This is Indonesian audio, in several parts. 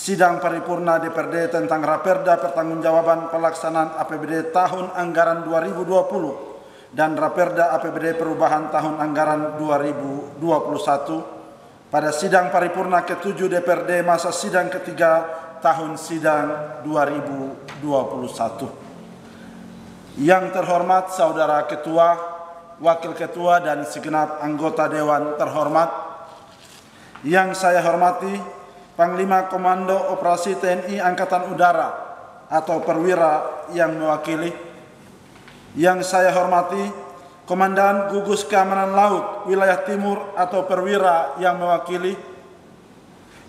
sidang paripurna DPRD tentang Raperda pertanggungjawaban pelaksanaan APBD tahun anggaran 2020 dan Raperda APBD perubahan tahun anggaran 2021 pada sidang paripurna ke-7 DPRD masa sidang ketiga tahun sidang 2021. Yang terhormat Saudara Ketua, Wakil Ketua dan segenap anggota Dewan terhormat, yang saya hormati Panglima Komando Operasi TNI Angkatan Udara atau perwira yang mewakili, yang saya hormati Komandan Gugus Keamanan Laut Wilayah Timur atau perwira yang mewakili,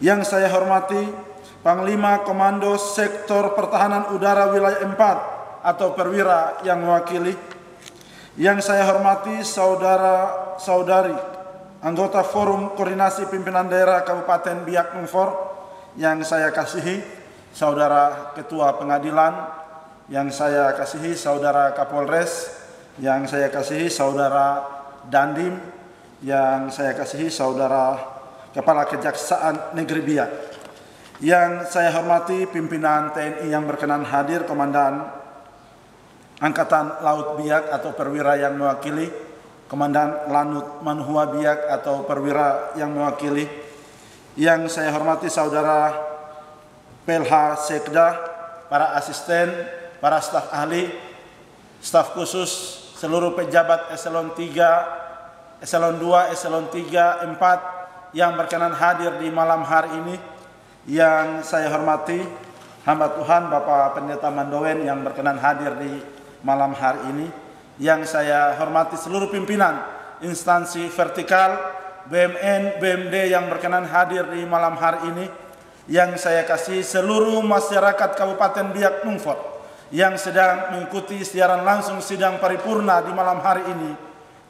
yang saya hormati Panglima Komando Sektor Pertahanan Udara Wilayah 4 atau perwira yang mewakili, yang saya hormati saudara-saudari anggota Forum Koordinasi Pimpinan Daerah Kabupaten Biak Numfor, yang saya kasihi Saudara Ketua Pengadilan, yang saya kasihi Saudara Kapolres, yang saya kasihi Saudara Dandim, yang saya kasihi Saudara Kepala Kejaksaan Negeri Biak, yang saya hormati pimpinan TNI yang berkenan hadir, Komandan Angkatan Laut Biak atau perwira yang mewakili, Komandan Lanut Manhua Biak atau perwira yang mewakili, yang saya hormati Saudara PLH Sekda, para asisten, para staf ahli, staf khusus, seluruh pejabat eselon 3, eselon 2, eselon 3, 4 yang berkenan hadir di malam hari ini, yang saya hormati hamba Tuhan Bapak Pendeta Mandowen yang berkenan hadir di malam hari ini, yang saya hormati seluruh pimpinan instansi vertikal BMN, BMD yang berkenan hadir di malam hari ini, yang saya kasih seluruh masyarakat Kabupaten Biak Numfor yang sedang mengikuti siaran langsung sidang paripurna di malam hari ini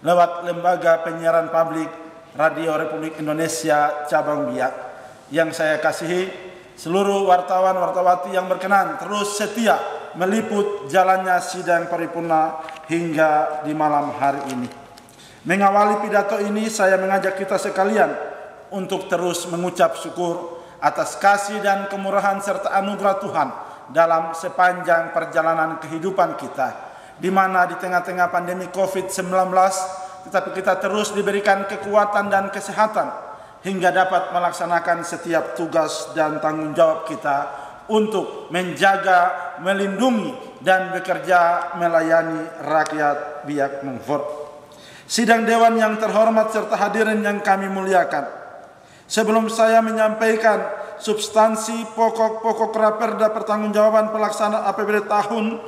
lewat Lembaga Penyiaran Publik Radio Republik Indonesia Cabang Biak, yang saya kasihi seluruh wartawan-wartawati yang berkenan terus setia meliput jalannya sidang paripurna hingga di malam hari ini. Mengawali pidato ini, saya mengajak kita sekalian untuk terus mengucap syukur atas kasih dan kemurahan serta anugerah Tuhan dalam sepanjang perjalanan kehidupan kita, di mana di tengah-tengah pandemi COVID-19, tetapi kita terus diberikan kekuatan dan kesehatan hingga dapat melaksanakan setiap tugas dan tanggung jawab kita untuk menjaga, melindungi, dan bekerja melayani rakyat Biak Numfor. Sidang Dewan yang terhormat serta hadirin yang kami muliakan, sebelum saya menyampaikan substansi pokok-pokok Raperda pertanggungjawaban pelaksanaan APBD tahun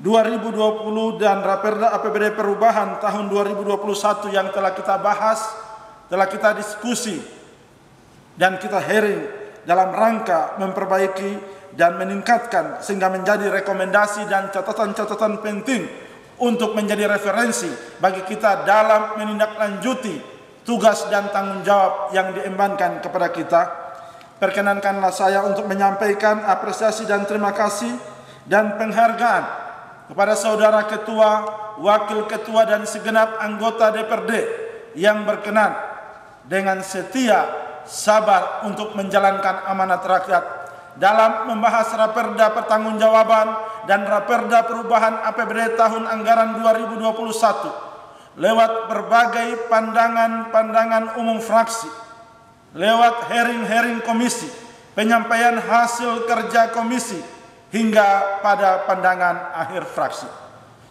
2020 dan Raperda APBD perubahan tahun 2021 yang telah kita bahas, telah kita diskusi, dan kita hearing dalam rangka memperbaiki dan meningkatkan sehingga menjadi rekomendasi dan catatan-catatan penting untuk menjadi referensi bagi kita dalam menindaklanjuti tugas dan tanggung jawab yang diembankan kepada kita. Perkenankanlah saya untuk menyampaikan apresiasi dan terima kasih dan penghargaan kepada Saudara Ketua, Wakil Ketua dan segenap anggota DPRD yang berkenan dengan setia sabar untuk menjalankan amanat rakyat dalam membahas Raperda pertanggungjawaban dan Raperda perubahan APBD tahun anggaran 2021 lewat berbagai pandangan-pandangan umum fraksi, lewat hearing-hearing komisi, penyampaian hasil kerja komisi, hingga pada pandangan akhir fraksi.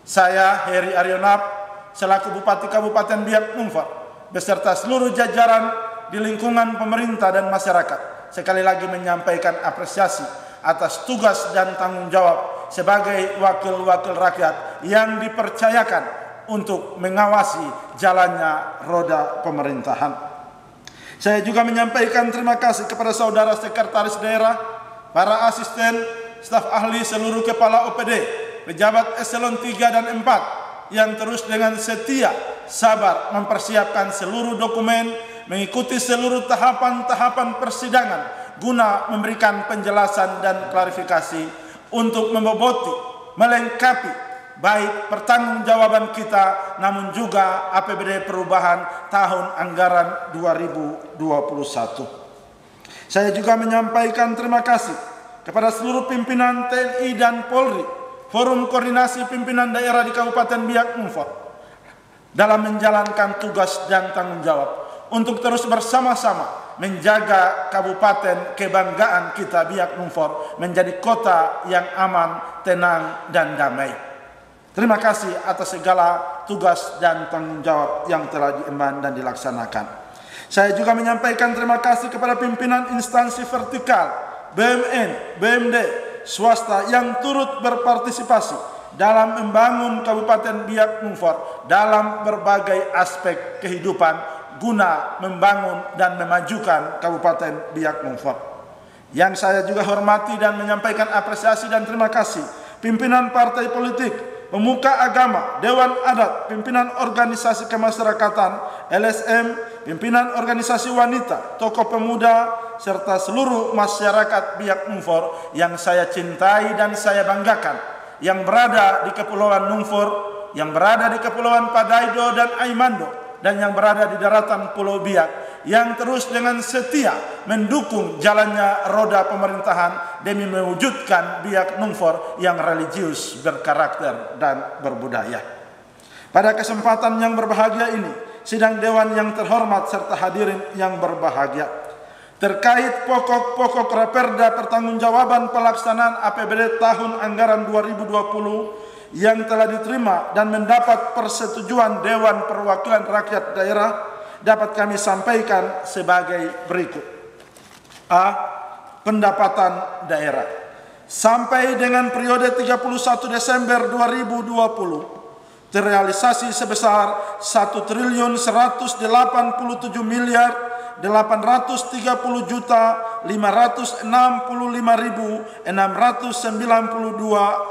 Saya, Heri Arionap, selaku Bupati Kabupaten Biak Numfor, beserta seluruh jajaran di lingkungan pemerintah dan masyarakat, sekali lagi menyampaikan apresiasi atas tugas dan tanggung jawab sebagai wakil-wakil rakyat yang dipercayakan untuk mengawasi jalannya roda pemerintahan. Saya juga menyampaikan terima kasih kepada saudara sekretaris daerah, para asisten, staf ahli, seluruh kepala OPD, pejabat eselon 3 dan 4 yang terus dengan setia sabar mempersiapkan seluruh dokumen, mengikuti seluruh tahapan-tahapan persidangan guna memberikan penjelasan dan klarifikasi untuk memboboti, melengkapi baik pertanggungjawaban kita namun juga APBD perubahan tahun anggaran 2021. Saya juga menyampaikan terima kasih kepada seluruh pimpinan TNI dan Polri, Forum Koordinasi Pimpinan Daerah di Kabupaten Biak Numfor, dalam menjalankan tugas dan tanggung jawab untuk terus bersama-sama menjaga kabupaten kebanggaan kita Biak Numfor menjadi kota yang aman, tenang, dan damai. Terima kasih atas segala tugas dan tanggung jawab yang telah diemban dan dilaksanakan. Saya juga menyampaikan terima kasih kepada pimpinan instansi vertikal, BUMN, BUMD, swasta yang turut berpartisipasi dalam membangun Kabupaten Biak Numfor dalam berbagai aspek kehidupan guna membangun dan memajukan Kabupaten Biak Numfor. Yang saya juga hormati dan menyampaikan apresiasi dan terima kasih pimpinan partai politik, pemuka agama, Dewan Adat, pimpinan organisasi kemasyarakatan, LSM, pimpinan organisasi wanita, tokoh pemuda, serta seluruh masyarakat Biak Numfor yang saya cintai dan saya banggakan, yang berada di Kepulauan Numfor, yang berada di Kepulauan Padaido dan Aimando, dan yang berada di daratan Pulau Biak, yang terus dengan setia mendukung jalannya roda pemerintahan demi mewujudkan Biak Numfor yang religius, berkarakter, dan berbudaya. Pada kesempatan yang berbahagia ini, sidang Dewan yang terhormat serta hadirin yang berbahagia, terkait pokok-pokok Raperda Pertanggungjawaban Pelaksanaan APBD tahun anggaran 2020 yang telah diterima dan mendapat persetujuan Dewan Perwakilan Rakyat Daerah, dapat kami sampaikan sebagai berikut. A. Pendapatan daerah. Sampai dengan periode 31 Desember 2020, terrealisasi sebesar 1.187.565.692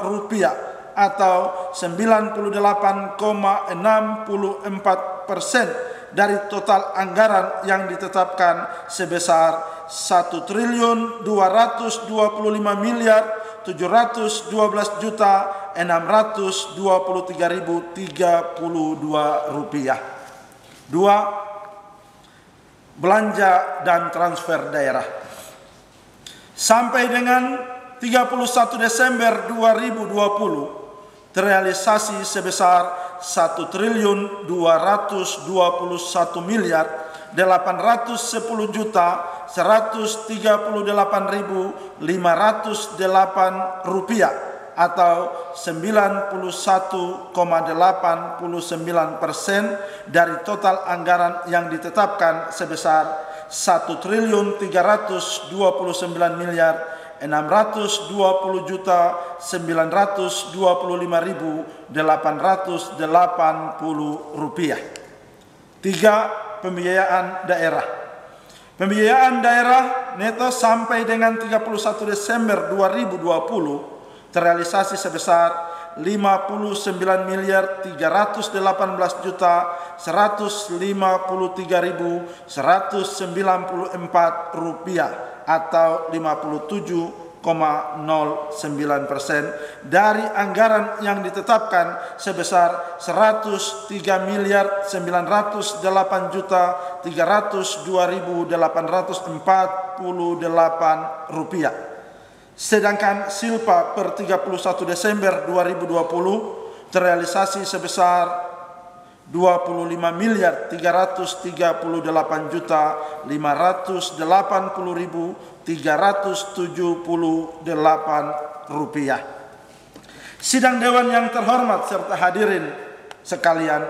rupiah atau 98,64% dari total anggaran yang ditetapkan sebesar 1.212.623.032 rupiah. 2. Belanja dan transfer daerah. Sampai dengan 31 Desember 2020, terrealisasi sebesar 1.210.138.508 rupiah atau 91,89% dari total anggaran yang ditetapkan sebesar 1.320.925.880 rupiah. 3. Pembiayaan daerah. Pembiayaan daerah neto sampai dengan 31 Desember 2020 terrealisasi sebesar 59.318.153.194 rupiah atau 57,09% dari anggaran yang ditetapkan sebesar 103.902.302.848 rupiah. Sedangkan silpa per 31 Desember 2020 terrealisasi sebesar 25.338.580.378 rupiah. Sidang Dewan yang terhormat serta hadirin sekalian,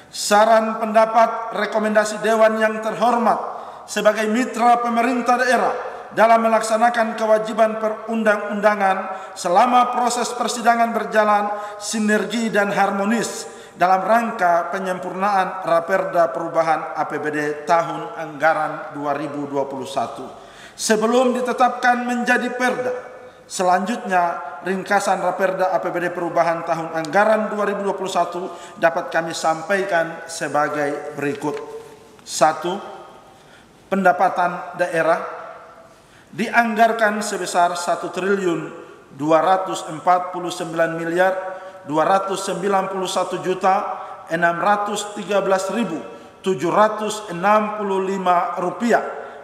saran pendapat rekomendasi Dewan yang terhormat sebagai mitra pemerintah daerah dalam melaksanakan kewajiban perundang-undangan selama proses persidangan berjalan sinergi dan harmonis dalam rangka penyempurnaan Raperda Perubahan APBD tahun anggaran 2021 sebelum ditetapkan menjadi perda. Selanjutnya, ringkasan Raperda APBD Perubahan tahun anggaran 2021 dapat kami sampaikan sebagai berikut. 1. Pendapatan daerah dianggarkan sebesar 1.249.291.613.765 rupiah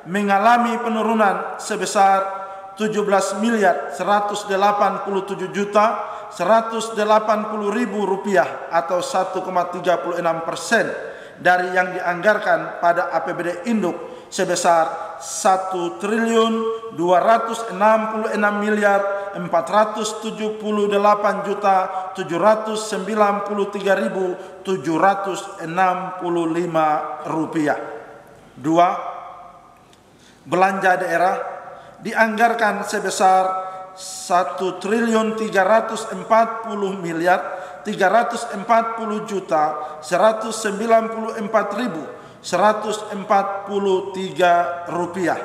mengalami penurunan sebesar 17.187.180.000 rupiah atau 1,36% dari yang dianggarkan pada APBD Induk sebesar 1.348.795.765 rupiah. 2. Belanja daerah dianggarkan sebesar 1.340.394.193 rupiah,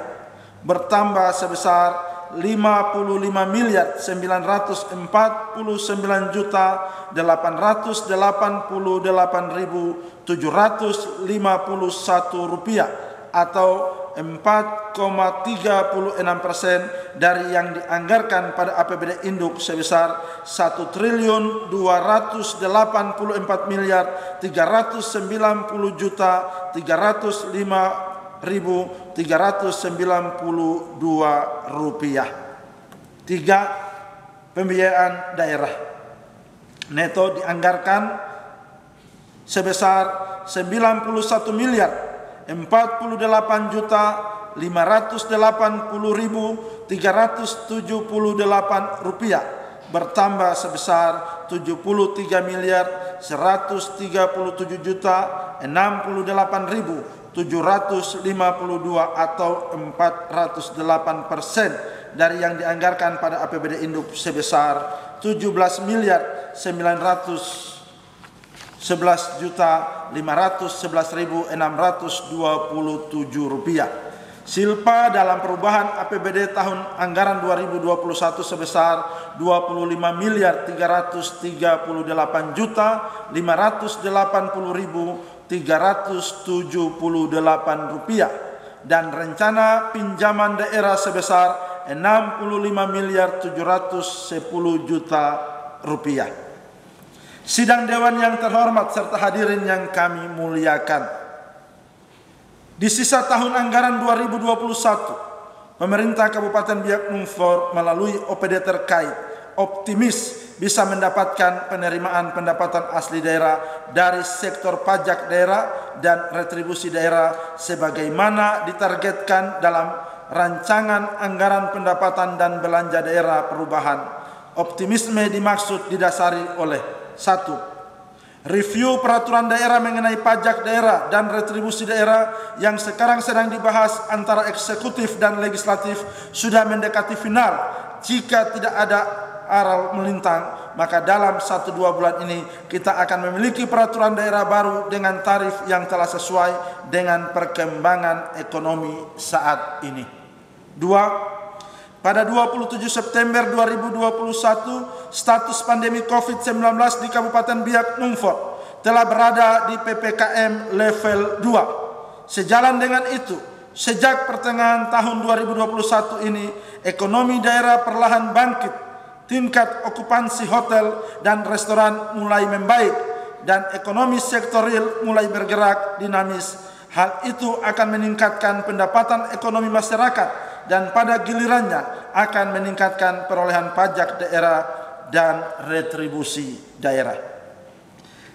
bertambah sebesar 55.984.888.751 rupiah atau 4,36% dari yang dianggarkan pada APBD Induk sebesar 1.290.390.305.392 rupiah. 3. Pembiayaan daerah neto dianggarkan sebesar 91.048.580.378 rupiah, bertambah sebesar 73.137.068.752 atau 408% dari yang dianggarkan pada APBD Induk sebesar 17.911.511.627 rupiah. Silpa dalam perubahan APBD tahun anggaran 2021 sebesar 25.338.580.378 rupiah dan rencana pinjaman daerah sebesar 65.710.000 rupiah. Sidang Dewan yang terhormat serta hadirin yang kami muliakan, di sisa tahun anggaran 2021, pemerintah Kabupaten Biak Numfor melalui OPD terkait optimis bisa mendapatkan penerimaan pendapatan asli daerah dari sektor pajak daerah dan retribusi daerah sebagaimana ditargetkan dalam rancangan anggaran pendapatan dan belanja daerah perubahan. Optimisme dimaksud didasari oleh 1. Review peraturan daerah mengenai pajak daerah dan retribusi daerah yang sekarang sedang dibahas antara eksekutif dan legislatif sudah mendekati final. Jika tidak ada aral melintang, maka dalam 1-2 bulan ini kita akan memiliki peraturan daerah baru dengan tarif yang telah sesuai dengan perkembangan ekonomi saat ini. 2. Pada 27 September 2021, status pandemi COVID-19 di Kabupaten Biak Numfor telah berada di PPKM level 2. Sejalan dengan itu, sejak pertengahan tahun 2021 ini, ekonomi daerah perlahan bangkit, tingkat okupansi hotel dan restoran mulai membaik, dan ekonomi sektor real mulai bergerak dinamis. Hal itu akan meningkatkan pendapatan ekonomi masyarakat dan pada gilirannya akan meningkatkan perolehan pajak daerah dan retribusi daerah.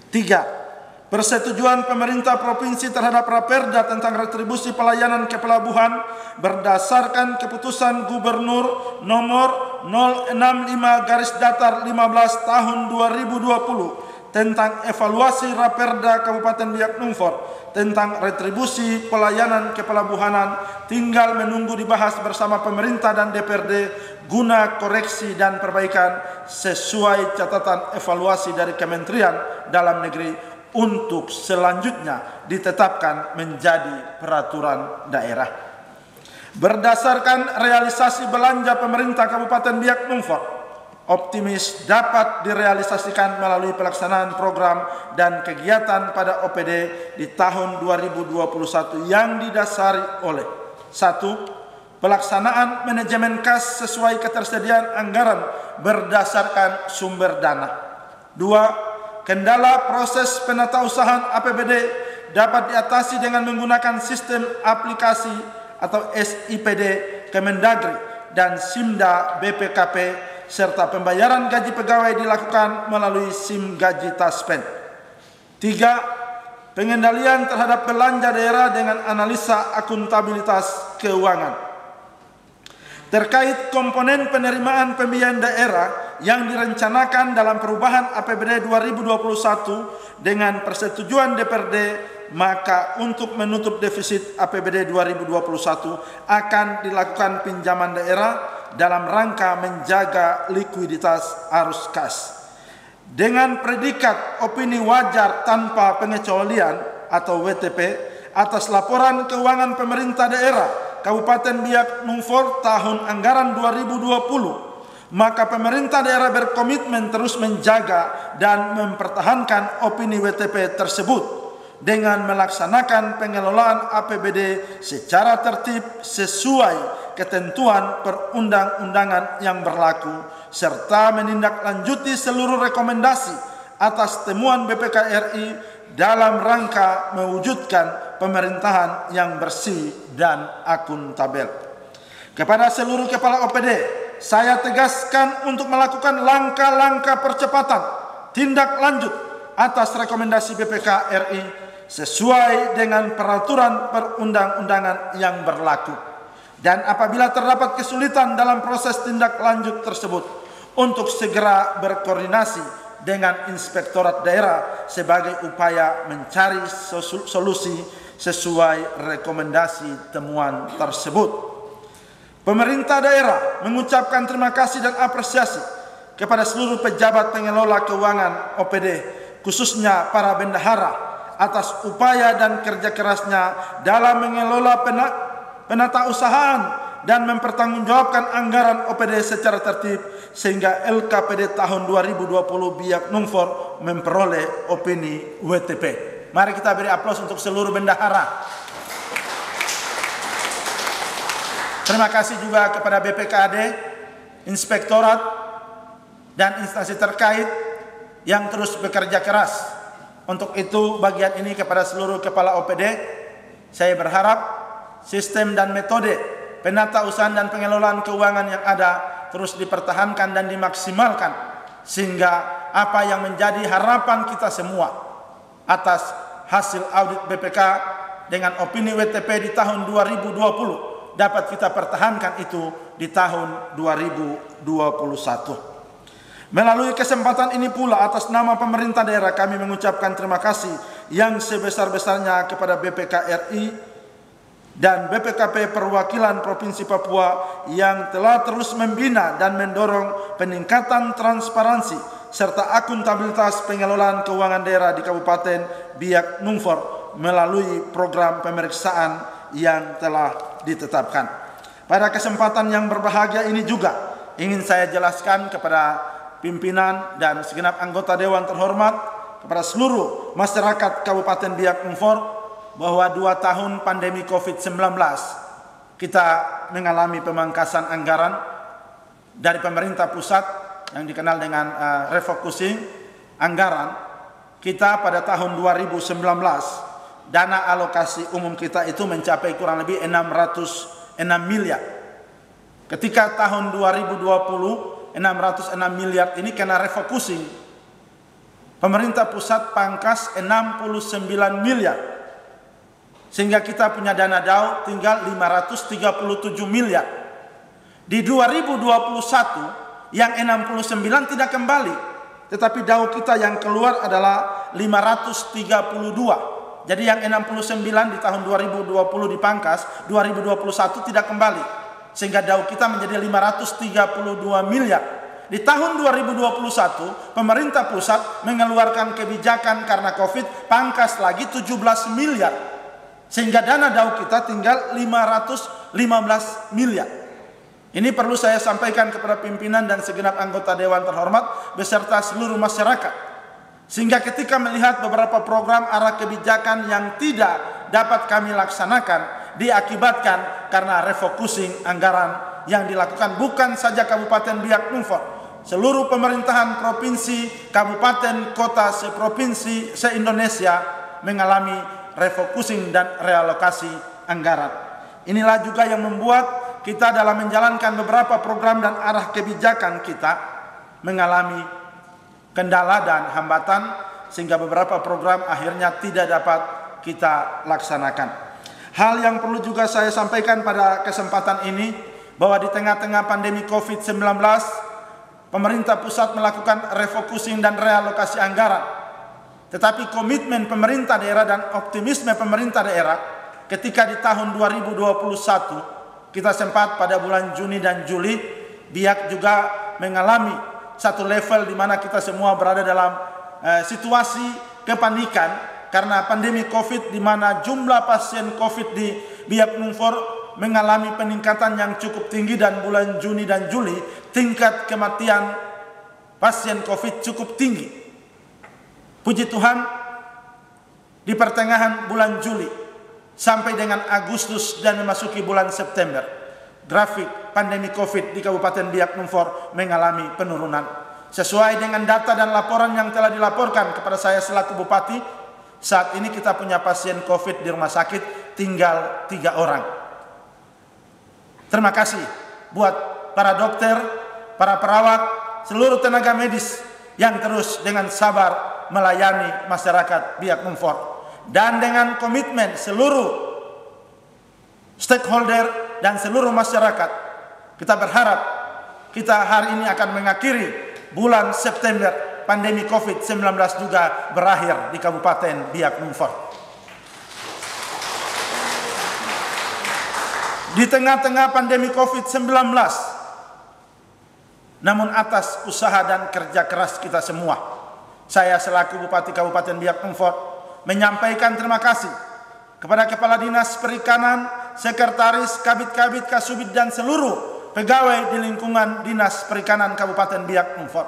3. Persetujuan pemerintah provinsi terhadap Raperda tentang retribusi pelayanan kepelabuhan berdasarkan keputusan Gubernur nomor 065/15 tahun 2020 tentang evaluasi Raperda Kabupaten Biak Numfor tentang retribusi pelayanan kepelabuhanan tinggal menunggu dibahas bersama pemerintah dan DPRD guna koreksi dan perbaikan sesuai catatan evaluasi dari Kementerian Dalam Negeri untuk selanjutnya ditetapkan menjadi peraturan daerah. Berdasarkan realisasi belanja pemerintah Kabupaten Biak Numfor, optimis dapat direalisasikan melalui pelaksanaan program dan kegiatan pada OPD di tahun 2021 yang didasari oleh 1. Pelaksanaan manajemen kas sesuai ketersediaan anggaran berdasarkan sumber dana. 2. Kendala proses penatausahaan APBD dapat diatasi dengan menggunakan sistem aplikasi atau SIPD Kemendagri dan Simda BPKP serta pembayaran gaji pegawai dilakukan melalui SIM Gaji Taspen. 3. Pengendalian terhadap belanja daerah dengan analisa akuntabilitas keuangan. Terkait komponen penerimaan pembiayaan daerah yang direncanakan dalam perubahan APBD 2021 dengan persetujuan DPRD, maka untuk menutup defisit APBD 2021 akan dilakukan pinjaman daerah dalam rangka menjaga likuiditas arus kas. Dengan predikat opini wajar tanpa pengecualian atau WTP atas laporan keuangan pemerintah daerah Kabupaten Biak Numfor tahun anggaran 2020, maka pemerintah daerah berkomitmen terus menjaga dan mempertahankan opini WTP tersebut dengan melaksanakan pengelolaan APBD secara tertib sesuai ketentuan perundang-undangan yang berlaku serta menindaklanjuti seluruh rekomendasi atas temuan BPK RI dalam rangka mewujudkan pemerintahan yang bersih dan akuntabel. Kepada seluruh kepala OPD, saya tegaskan untuk melakukan langkah-langkah percepatan tindak lanjut atas rekomendasi BPK RI sesuai dengan peraturan perundang-undangan yang berlaku. Dan apabila terdapat kesulitan dalam proses tindak lanjut tersebut, untuk segera berkoordinasi dengan Inspektorat Daerah sebagai upaya mencari solusi sesuai rekomendasi temuan tersebut. Pemerintah daerah mengucapkan terima kasih dan apresiasi kepada seluruh pejabat pengelola keuangan OPD, khususnya para bendahara, atas upaya dan kerja kerasnya dalam mengelola penatausahaan dan mempertanggungjawabkan anggaran OPD secara tertib sehingga LKPD tahun 2020 Biak Numfor memperoleh opini WTP. Mari kita beri aplaus untuk seluruh bendahara. Terima kasih juga kepada BPKAD, Inspektorat, dan instansi terkait yang terus bekerja keras. Untuk itu bagian ini kepada seluruh kepala OPD, saya berharap sistem dan metode penatausahaan dan pengelolaan keuangan yang ada terus dipertahankan dan dimaksimalkan sehingga apa yang menjadi harapan kita semua atas hasil audit BPK dengan opini WTP di tahun 2020 dapat kita pertahankan itu di tahun 2021. Melalui kesempatan ini pula atas nama pemerintah daerah kami mengucapkan terima kasih yang sebesar-besarnya kepada BPK RI dan BPKP Perwakilan Provinsi Papua yang telah terus membina dan mendorong peningkatan transparansi serta akuntabilitas pengelolaan keuangan daerah di Kabupaten Biak Numfor melalui program pemeriksaan yang telah ditetapkan. Pada kesempatan yang berbahagia ini juga ingin saya jelaskan kepada pimpinan dan segenap anggota Dewan terhormat, kepada seluruh masyarakat Kabupaten Biak Numfor bahwa 2 tahun pandemi COVID-19 kita mengalami pemangkasan anggaran dari pemerintah pusat yang dikenal dengan refocusing anggaran. Kita pada tahun 2019 dana alokasi umum kita itu mencapai kurang lebih 606 miliar. Ketika tahun 2020 606 miliar ini kena refocusing, pemerintah pusat pangkas 69 miliar. Sehingga kita punya dana DAU tinggal 537 miliar. Di 2021 yang 69 tidak kembali, tetapi DAU kita yang keluar adalah 532. Jadi yang 69 di tahun 2020 dipangkas, 2021 tidak kembali. Sehingga DAU kita menjadi 532 miliar. Di tahun 2021 pemerintah pusat mengeluarkan kebijakan karena Covid pangkas lagi 17 miliar. Sehingga dana DAU kita tinggal 515 miliar. Ini perlu saya sampaikan kepada pimpinan dan segenap anggota Dewan terhormat beserta seluruh masyarakat. Sehingga ketika melihat beberapa program arah kebijakan yang tidak dapat kami laksanakan diakibatkan karena refocusing anggaran yang dilakukan bukan saja Kabupaten Biak Numfor, seluruh pemerintahan provinsi, kabupaten, kota, seprovinsi, se-Indonesia mengalami refocusing dan realokasi anggaran. Inilah juga yang membuat kita dalam menjalankan beberapa program dan arah kebijakan kita mengalami kendala dan hambatan, sehingga beberapa program akhirnya tidak dapat kita laksanakan. Hal yang perlu juga saya sampaikan pada kesempatan ini, bahwa di tengah-tengah pandemi COVID-19, pemerintah pusat melakukan refocusing dan realokasi anggaran. Tetapi komitmen pemerintah daerah dan optimisme pemerintah daerah ketika di tahun 2021, kita sempat pada bulan Juni dan Juli, BIAK juga mengalami satu level di mana kita semua berada dalam situasi kepanikan karena pandemi COVID, di mana jumlah pasien COVID di BIAK Numfor mengalami peningkatan yang cukup tinggi, dan bulan Juni dan Juli tingkat kematian pasien COVID cukup tinggi. Puji Tuhan, di pertengahan bulan Juli sampai dengan Agustus dan memasuki bulan September, grafik pandemi COVID di Kabupaten Biak Numfor mengalami penurunan. Sesuai dengan data dan laporan yang telah dilaporkan kepada saya selaku Bupati, saat ini kita punya pasien COVID di rumah sakit tinggal 3 orang. Terima kasih buat para dokter, para perawat, seluruh tenaga medis yang terus dengan sabar melayani masyarakat Biak Numfor, dan dengan komitmen seluruh stakeholder dan seluruh masyarakat. Kita berharap kita hari ini akan mengakhiri bulan September, pandemi COVID-19 juga berakhir di Kabupaten Biak Numfor. Di tengah-tengah pandemi COVID-19, namun atas usaha dan kerja keras kita semua, saya selaku Bupati Kabupaten Biak Numfor menyampaikan terima kasih kepada Kepala Dinas Perikanan, Sekretaris, Kabid-Kabid, Kasubid, dan seluruh pegawai di lingkungan Dinas Perikanan Kabupaten Biak Numfor.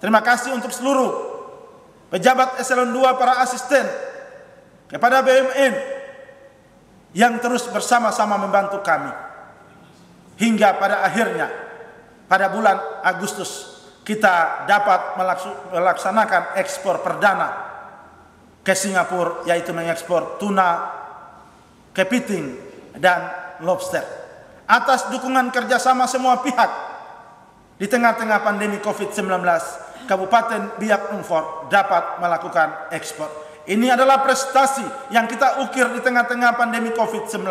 Terima kasih untuk seluruh pejabat eselon 2, para asisten, kepada BUMN yang terus bersama-sama membantu kami. Hingga pada akhirnya, pada bulan Agustus, kita dapat melaksanakan ekspor perdana ke Singapura, yaitu mengekspor tuna, kepiting, dan lobster. Atas dukungan kerjasama semua pihak, di tengah-tengah pandemi COVID-19, Kabupaten Biak Numfor dapat melakukan ekspor. Ini adalah prestasi yang kita ukir di tengah-tengah pandemi COVID-19.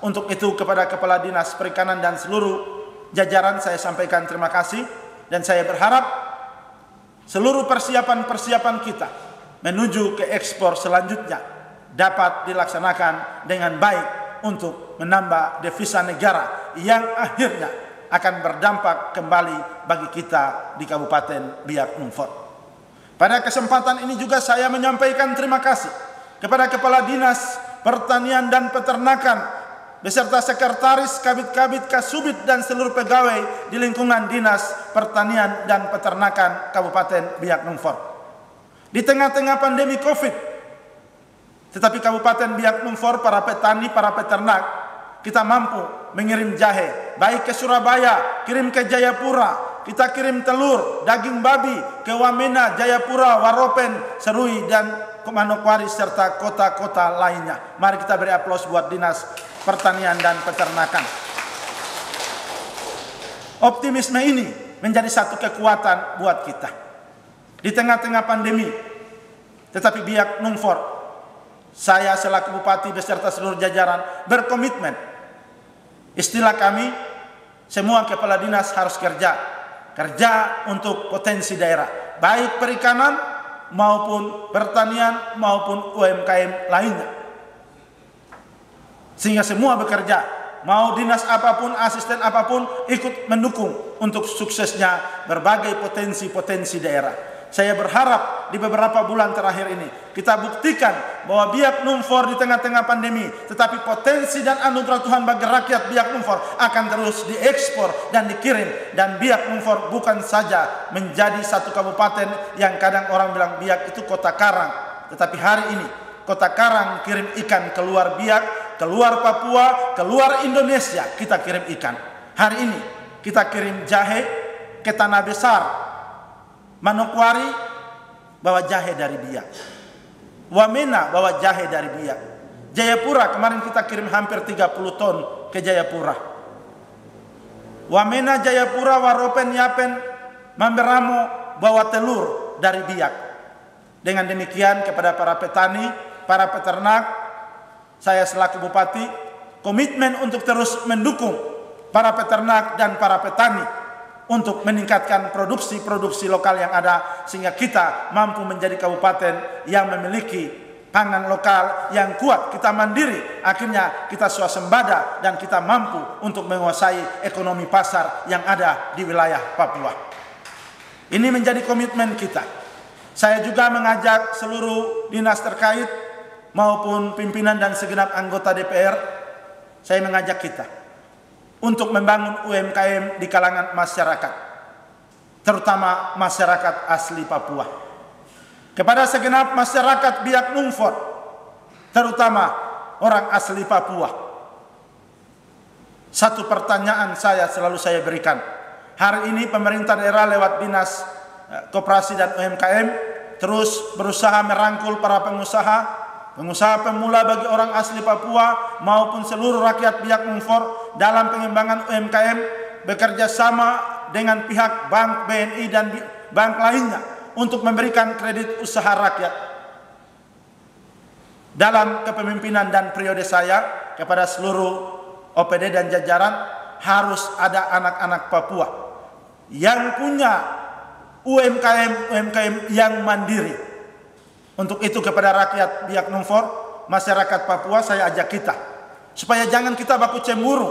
Untuk itu kepada Kepala Dinas Perikanan dan seluruh jajaran saya sampaikan terima kasih, dan saya berharap seluruh persiapan-persiapan kita menuju ke ekspor selanjutnya dapat dilaksanakan dengan baik untuk menambah devisa negara yang akhirnya akan berdampak kembali bagi kita di Kabupaten Biak Numfor. Pada kesempatan ini juga saya menyampaikan terima kasih kepada Kepala Dinas Pertanian dan Peternakan beserta Sekretaris, Kabid-Kabid, Kasubid, dan seluruh pegawai di lingkungan Dinas Pertanian dan Peternakan Kabupaten Biak Numfor. Di tengah-tengah pandemi COVID, tetapi Kabupaten Biak Numfor, para petani, para peternak, kita mampu mengirim jahe baik ke Surabaya, kirim ke Jayapura. Kita kirim telur, daging babi ke Wamena, Jayapura, Waropen, Serui, dan Manokwari, serta kota-kota lainnya. Mari kita beri aplaus buat Dinas Pertanian dan Peternakan. Optimisme ini menjadi satu kekuatan buat kita. Di tengah-tengah pandemi, tetapi Biak Numfor, saya selaku Bupati beserta seluruh jajaran berkomitmen. Istilah kami, semua kepala dinas harus kerja untuk potensi daerah, baik perikanan maupun pertanian maupun UMKM lainnya, sehingga semua bekerja, mau dinas apapun, asisten apapun, ikut mendukung untuk suksesnya berbagai potensi-potensi daerah. Saya berharap di beberapa bulan terakhir ini kita buktikan bahwa Biak Numfor di tengah-tengah pandemi, tetapi potensi dan anugerah Tuhan bagi rakyat Biak Numfor akan terus diekspor dan dikirim. Dan Biak Numfor bukan saja menjadi satu kabupaten yang kadang orang bilang Biak itu kota karang, tetapi hari ini kota karang kirim ikan keluar Biak, keluar Papua, keluar Indonesia, kita kirim ikan. Hari ini kita kirim jahe ke Tanah Besar, Manokwari bawa jahe dari Biak, Wamena bawa jahe dari Biak, Jayapura kemarin kita kirim hampir 30 ton ke Jayapura. Wamena Jayapura waropen yapen Mamberamo bawa telur dari Biak. Dengan demikian kepada para petani, para peternak, saya selaku bupati komitmen untuk terus mendukung para peternak dan para petani untuk meningkatkan produksi lokal yang ada sehingga kita mampu menjadi kabupaten yang memiliki pangan lokal yang kuat, kita mandiri, akhirnya kita swasembada dan kita mampu untuk menguasai ekonomi pasar yang ada di wilayah Papua. Ini menjadi komitmen kita. Saya juga mengajak seluruh dinas terkait maupun pimpinan dan segenap anggota DPR, saya mengajak kita untuk membangun UMKM di kalangan masyarakat, terutama masyarakat asli Papua. Kepada segenap masyarakat Biak Numfor, terutama orang asli Papua, satu pertanyaan selalu saya berikan. Hari ini pemerintah daerah lewat Dinas Koperasi dan UMKM terus berusaha merangkul para pengusaha pemula bagi orang asli Papua maupun seluruh rakyat Biak Numfor dalam pengembangan UMKM, bekerja sama dengan pihak bank BNI dan bank lainnya untuk memberikan kredit usaha rakyat. Dalam kepemimpinan dan periode saya kepada seluruh OPD dan jajaran, harus ada anak-anak Papua yang punya UMKM yang mandiri. Untuk itu kepada rakyat Biak Numfor, masyarakat Papua, saya ajak kita supaya jangan kita baku cemburu.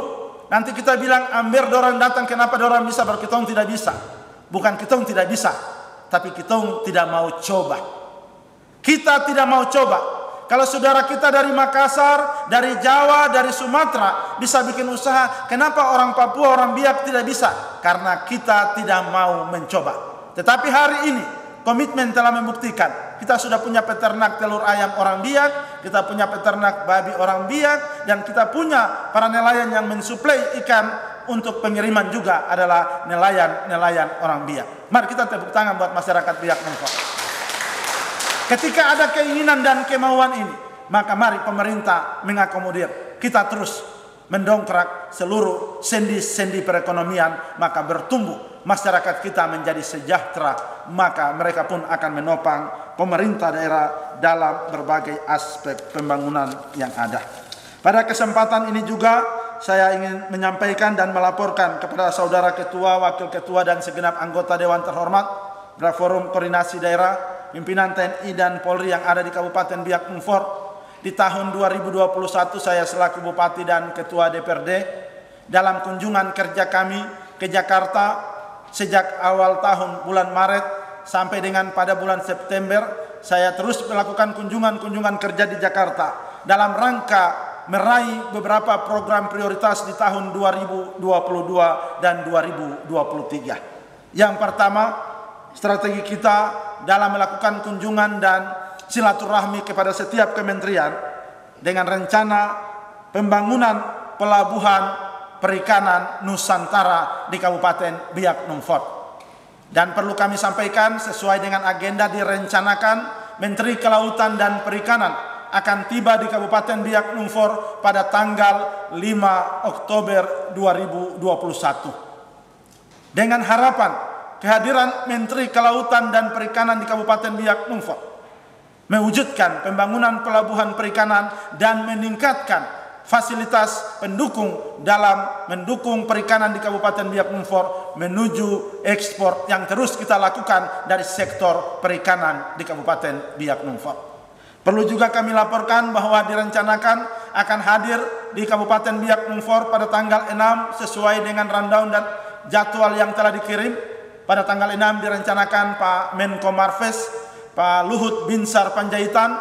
Nanti kita bilang amber dorang datang, kenapa dorang bisa baru kita tidak bisa. Bukan kita tidak bisa, tapi kita tidak mau coba. Kita tidak mau coba. Kalau saudara kita dari Makassar, dari Jawa, dari Sumatera bisa bikin usaha, kenapa orang Papua, orang Biak tidak bisa? Karena kita tidak mau mencoba. Tetapi hari ini komitmen telah membuktikan kita sudah punya peternak telur ayam orang Biak, kita punya peternak babi orang Biak, dan kita punya para nelayan yang mensuplai ikan untuk pengiriman juga adalah nelayan orang Biak. Mari kita tepuk tangan buat masyarakat Biak Numfor. Ketika ada keinginan dan kemauan ini, maka mari pemerintah mengakomodir. Kita terus mendongkrak seluruh sendi-sendi perekonomian, maka bertumbuh. Masyarakat kita menjadi sejahtera, maka mereka pun akan menopang pemerintah daerah dalam berbagai aspek pembangunan yang ada. Pada kesempatan ini juga saya ingin menyampaikan dan melaporkan kepada saudara ketua, wakil ketua dan segenap anggota Dewan Terhormat Forum Koordinasi Daerah, pimpinan TNI dan Polri yang ada di Kabupaten Biak Numfor. Di tahun 2021 saya selaku Bupati dan Ketua DPRD dalam kunjungan kerja kami ke Jakarta sejak awal tahun bulan Maret sampai dengan pada bulan September, saya terus melakukan kunjungan kerja di Jakarta dalam rangka meraih beberapa program prioritas di tahun 2022 dan 2023. Yang pertama, strategi kita dalam melakukan kunjungan dan silaturahmi kepada setiap kementerian dengan rencana pembangunan pelabuhan perikanan Nusantara di Kabupaten Biak Numfor. Dan perlu kami sampaikan, sesuai dengan agenda direncanakan, Menteri Kelautan dan Perikanan akan tiba di Kabupaten Biak Numfor pada tanggal 5 Oktober 2021. Dengan harapan kehadiran Menteri Kelautan dan Perikanan di Kabupaten Biak Numfor mewujudkan pembangunan pelabuhan perikanan dan meningkatkan fasilitas pendukung dalam mendukung perikanan di Kabupaten Biak Numfor menuju ekspor yang terus kita lakukan dari sektor perikanan di Kabupaten Biak Numfor. Perlu juga kami laporkan bahwa direncanakan akan hadir di Kabupaten Biak Numfor pada tanggal 6 sesuai dengan rundown dan jadwal yang telah dikirim. Pada tanggal 6 direncanakan Pak Menko Marves, Pak Luhut Binsar Panjaitan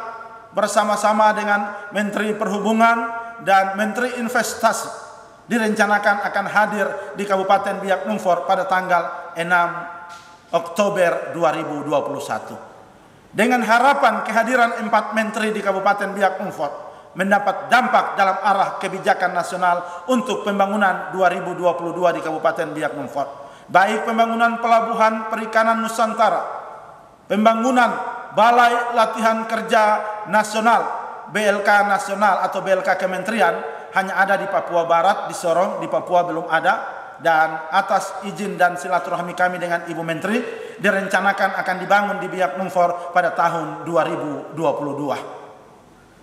bersama-sama dengan Menteri Perhubungan dan Menteri Investasi direncanakan akan hadir di Kabupaten Biak Numfor pada tanggal 6 Oktober 2021. Dengan harapan kehadiran 4 menteri di Kabupaten Biak Numfor mendapat dampak dalam arah kebijakan nasional untuk pembangunan 2022 di Kabupaten Biak Numfor. Baik pembangunan pelabuhan perikanan Nusantara, pembangunan Balai Latihan Kerja Nasional BLK nasional atau BLK kementerian hanya ada di Papua Barat, di Sorong, di Papua belum ada. Dan atas izin dan silaturahmi kami dengan Ibu Menteri, direncanakan akan dibangun di Biak Numfor pada tahun 2022.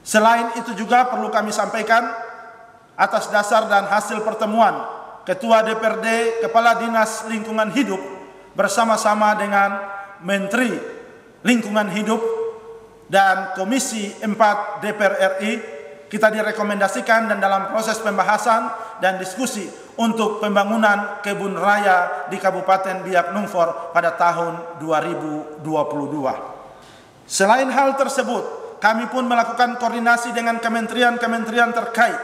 Selain itu juga perlu kami sampaikan, atas dasar dan hasil pertemuan Ketua DPRD, Kepala Dinas Lingkungan Hidup bersama-sama dengan Menteri Lingkungan Hidup dan Komisi 4 DPR RI, kita direkomendasikan dan dalam proses pembahasan dan diskusi untuk pembangunan kebun raya di Kabupaten Biak Numfor pada tahun 2022. Selain hal tersebut, kami pun melakukan koordinasi dengan kementerian-kementerian terkait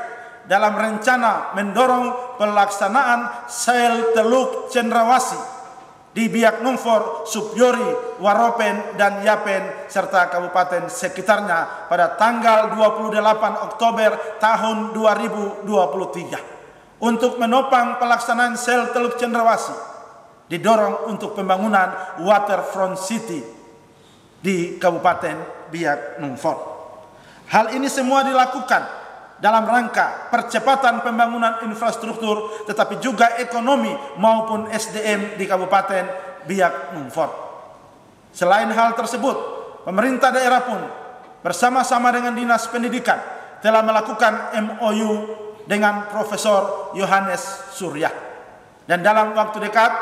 dalam rencana mendorong pelaksanaan sel Teluk Cendrawasih di Biak Numfor, Supiori, Waropen, dan Yapen, serta kabupaten sekitarnya pada tanggal 28 Oktober tahun 2023. Untuk menopang pelaksanaan sel Teluk Cendrawasih, didorong untuk pembangunan Waterfront City di Kabupaten Biak Numfor. Hal ini semua dilakukan dalam rangka percepatan pembangunan infrastruktur, tetapi juga ekonomi maupun SDM di Kabupaten Biak Numfor. Selain hal tersebut, pemerintah daerah pun bersama-sama dengan Dinas Pendidikan telah melakukan MOU dengan Profesor Yohanes Surya. Dan dalam waktu dekat,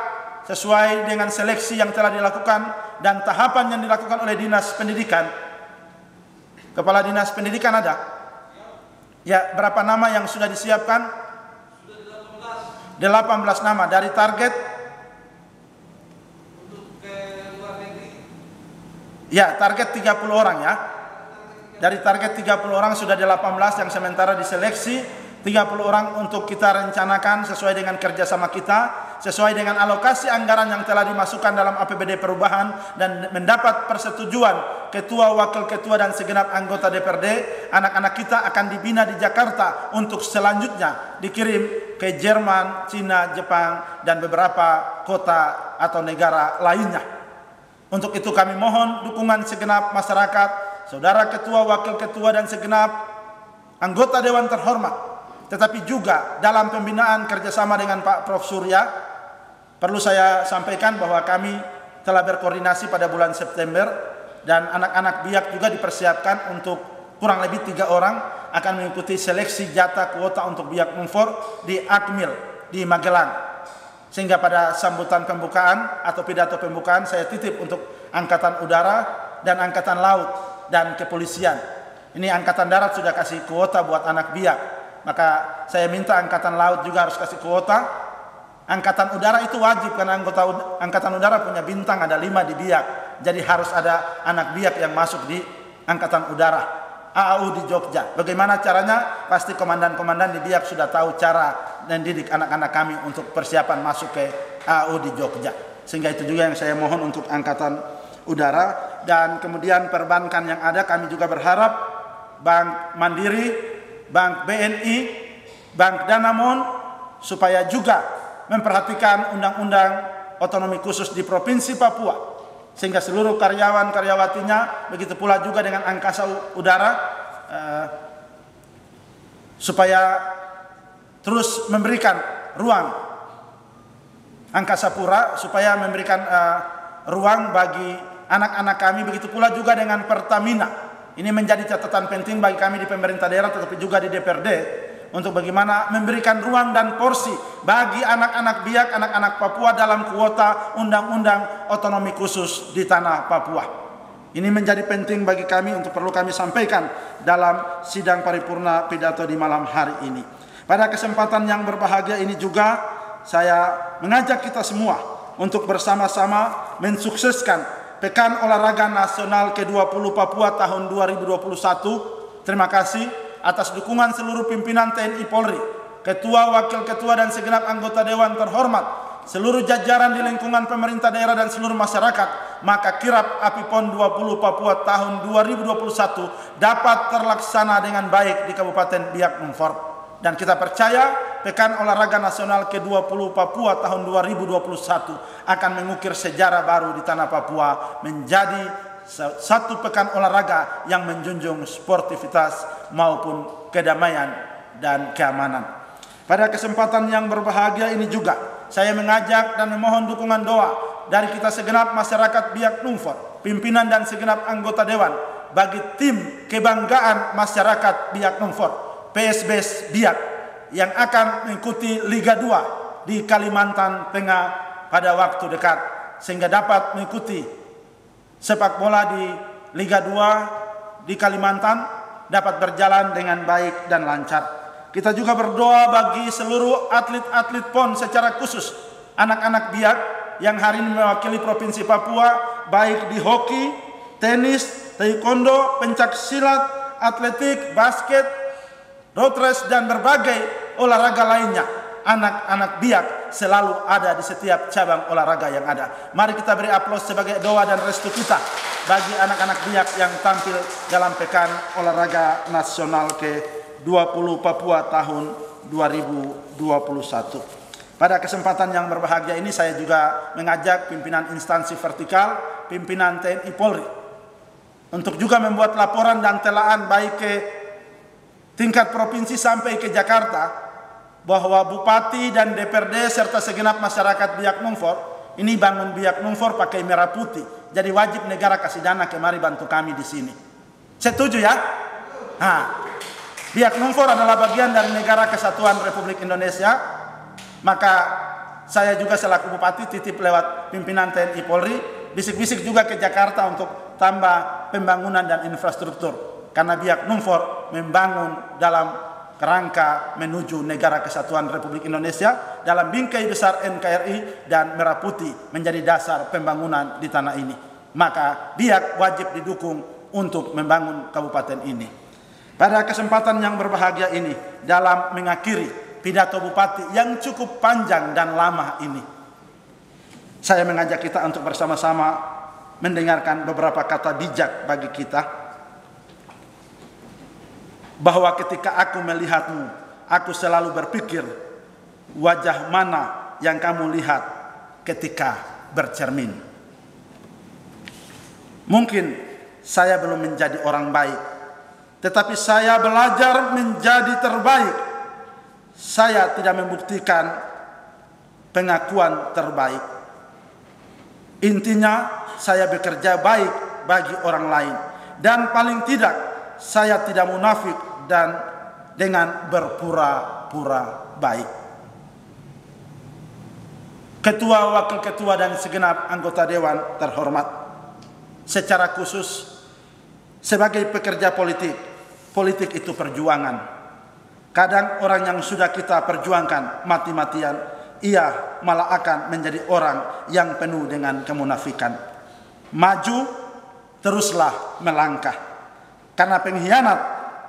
sesuai dengan seleksi yang telah dilakukan dan tahapan yang dilakukan oleh Dinas Pendidikan, Kepala Dinas Pendidikan ada? Ya, berapa nama yang sudah disiapkan? 18 nama dari target. Ya, target 30 orang ya. Dari target 30 orang sudah 18 yang sementara diseleksi. 30 orang untuk kita rencanakan sesuai dengan kerjasama kita, sesuai dengan alokasi anggaran yang telah dimasukkan dalam APBD perubahan dan mendapat persetujuan Ketua, Wakil Ketua, dan segenap anggota DPRD. Anak-anak kita akan dibina di Jakarta untuk selanjutnya dikirim ke Jerman, Cina, Jepang, dan beberapa kota atau negara lainnya. Untuk itu kami mohon dukungan segenap masyarakat, Saudara Ketua, Wakil Ketua, dan segenap anggota Dewan terhormat. Tetapi juga dalam pembinaan kerjasama dengan Pak Prof. Surya, perlu saya sampaikan bahwa kami telah berkoordinasi pada bulan September dan anak-anak Biak juga dipersiapkan untuk kurang lebih 3 orang akan mengikuti seleksi jatah kuota untuk Biak Numfor di Akmil di Magelang. Sehingga pada sambutan pembukaan atau pidato pembukaan saya titip untuk Angkatan Udara dan Angkatan Laut dan Kepolisian. Ini Angkatan Darat sudah kasih kuota buat anak Biak. Maka saya minta Angkatan Laut juga harus kasih kuota. Angkatan Udara itu wajib karena Angkatan Udara punya bintang ada 5 di Biak. Jadi harus ada anak Biak yang masuk di Angkatan Udara. AAU di Jogja. Bagaimana caranya? Pasti komandan-komandan di Biak sudah tahu cara mendidik anak-anak kami untuk persiapan masuk ke AAU di Jogja. Sehingga itu juga yang saya mohon untuk Angkatan Udara. Dan kemudian perbankan yang ada, kami juga berharap Bank Mandiri, Bank BNI, Bank Danamon, supaya juga memperhatikan undang-undang otonomi khusus di Provinsi Papua, sehingga seluruh karyawan-karyawatinya, begitu pula juga dengan Angkasa Udara, supaya terus memberikan ruang Angkasa Pura, supaya memberikan ruang bagi anak-anak kami, begitu pula juga dengan Pertamina. Ini menjadi catatan penting bagi kami di pemerintah daerah, tetapi juga di DPRD, untuk bagaimana memberikan ruang dan porsi bagi anak-anak Biak, anak-anak Papua dalam kuota undang-undang otonomi khusus di tanah Papua. Ini menjadi penting bagi kami untuk perlu kami sampaikan dalam sidang paripurna pidato di malam hari ini. Pada kesempatan yang berbahagia ini juga saya mengajak kita semua untuk bersama-sama mensukseskan Pekan Olahraga Nasional ke-20 Papua tahun 2021. Terima kasih atas dukungan seluruh pimpinan TNI Polri, Ketua, Wakil Ketua, dan segenap anggota Dewan terhormat, seluruh jajaran di lingkungan pemerintah daerah dan seluruh masyarakat. Maka kirap Api PON 20 Papua tahun 2021 dapat terlaksana dengan baik di Kabupaten Biak Numfor. Dan kita percaya Pekan Olahraga Nasional ke-20 Papua tahun 2021 akan mengukir sejarah baru di tanah Papua, menjadi satu pekan olahraga yang menjunjung sportivitas maupun kedamaian dan keamanan. Pada kesempatan yang berbahagia ini juga, saya mengajak dan memohon dukungan doa dari kita segenap masyarakat Biak Numfor, pimpinan dan segenap anggota Dewan, bagi tim kebanggaan masyarakat Biak Numfor, PSBS Biak, yang akan mengikuti Liga 2 di Kalimantan Tengah pada waktu dekat, sehingga dapat mengikuti sepak bola di Liga 2 di Kalimantan dapat berjalan dengan baik dan lancar. Kita juga berdoa bagi seluruh atlet-atlet PON secara khusus anak-anak Biak yang hari ini mewakili Provinsi Papua, baik di hoki, tenis, taekwondo, pencak silat, atletik, basket, road race, dan berbagai olahraga lainnya. Anak-anak Biak selalu ada di setiap cabang olahraga yang ada. Mari kita beri aplaus sebagai doa dan restu kita bagi anak-anak Biak yang tampil dalam Pekan Olahraga Nasional ke-20 Papua tahun 2021. Pada kesempatan yang berbahagia ini saya juga mengajak pimpinan instansi vertikal, pimpinan TNI Polri, untuk juga membuat laporan dan telaan baik ke tingkat provinsi sampai ke Jakarta, bahwa Bupati dan DPRD serta segenap masyarakat Biak Numfor ini bangun Biak Numfor pakai merah putih. Jadi wajib negara kasih dana kemari bantu kami di sini. Setuju ya? Nah, Biak Numfor adalah bagian dari Negara Kesatuan Republik Indonesia. Maka saya juga selaku Bupati titip lewat pimpinan TNI Polri, bisik-bisik juga ke Jakarta untuk tambah pembangunan dan infrastruktur. Karena Biak Numfor membangun dalam kerangka menuju Negara Kesatuan Republik Indonesia dalam bingkai besar NKRI, dan merah putih menjadi dasar pembangunan di tanah ini. Maka Biak wajib didukung untuk membangun kabupaten ini. Pada kesempatan yang berbahagia ini, dalam mengakhiri pidato Bupati yang cukup panjang dan lama ini, saya mengajak kita untuk bersama-sama mendengarkan beberapa kata bijak bagi kita, bahwa ketika aku melihatmu, aku selalu berpikir, wajah mana yang kamu lihat ketika bercermin. Mungkin saya belum menjadi orang baik, tetapi saya belajar menjadi terbaik. Saya tidak membuktikan pengakuan terbaik. Intinya, saya bekerja baik bagi orang lain, dan paling tidak saya tidak munafik dan dengan berpura-pura baik. Ketua, wakil ketua, dan segenap anggota dewan terhormat, secara khusus sebagai pekerja politik, politik itu perjuangan. Kadang orang yang sudah kita perjuangkan mati-matian, ia malah akan menjadi orang yang penuh dengan kemunafikan. Maju, teruslah melangkah, karena pengkhianat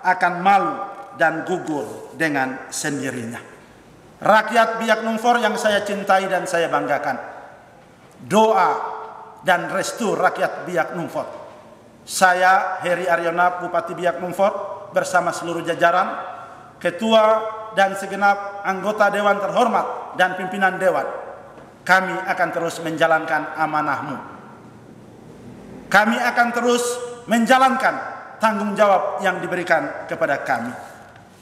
akan malu dan gugur dengan sendirinya. Rakyat Biak Numfor yang saya cintai dan saya banggakan, doa dan restu rakyat Biak Numfor. Saya, Heri Arionap, Bupati Biak Numfor, bersama seluruh jajaran, ketua dan segenap anggota dewan terhormat dan pimpinan dewan, kami akan terus menjalankan amanahmu. Kami akan terus menjalankan tanggung jawab yang diberikan kepada kami.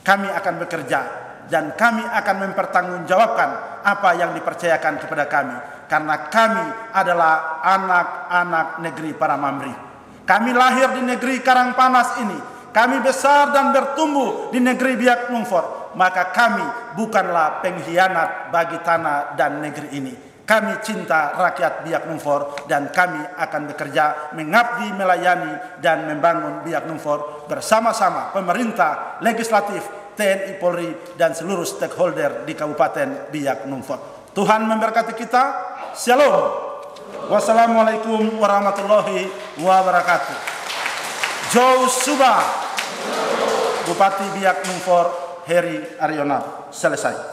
Kami akan bekerja dan kami akan mempertanggungjawabkan apa yang dipercayakan kepada kami, karena kami adalah anak-anak negeri para Mamri. Kami lahir di negeri Karangpanas ini. Kami besar dan bertumbuh di negeri Biak Numfor, maka kami bukanlah pengkhianat bagi tanah dan negeri ini. Kami cinta rakyat Biak Numfor, dan kami akan bekerja mengabdi, melayani, dan membangun Biak Numfor bersama-sama pemerintah, legislatif, TNI Polri, dan seluruh stakeholder di Kabupaten Biak Numfor. Tuhan memberkati kita. Shalom. Wassalamualaikum warahmatullahi wabarakatuh. Jauh Subah, Bupati Biak Numfor Heri Arionap. Selesai.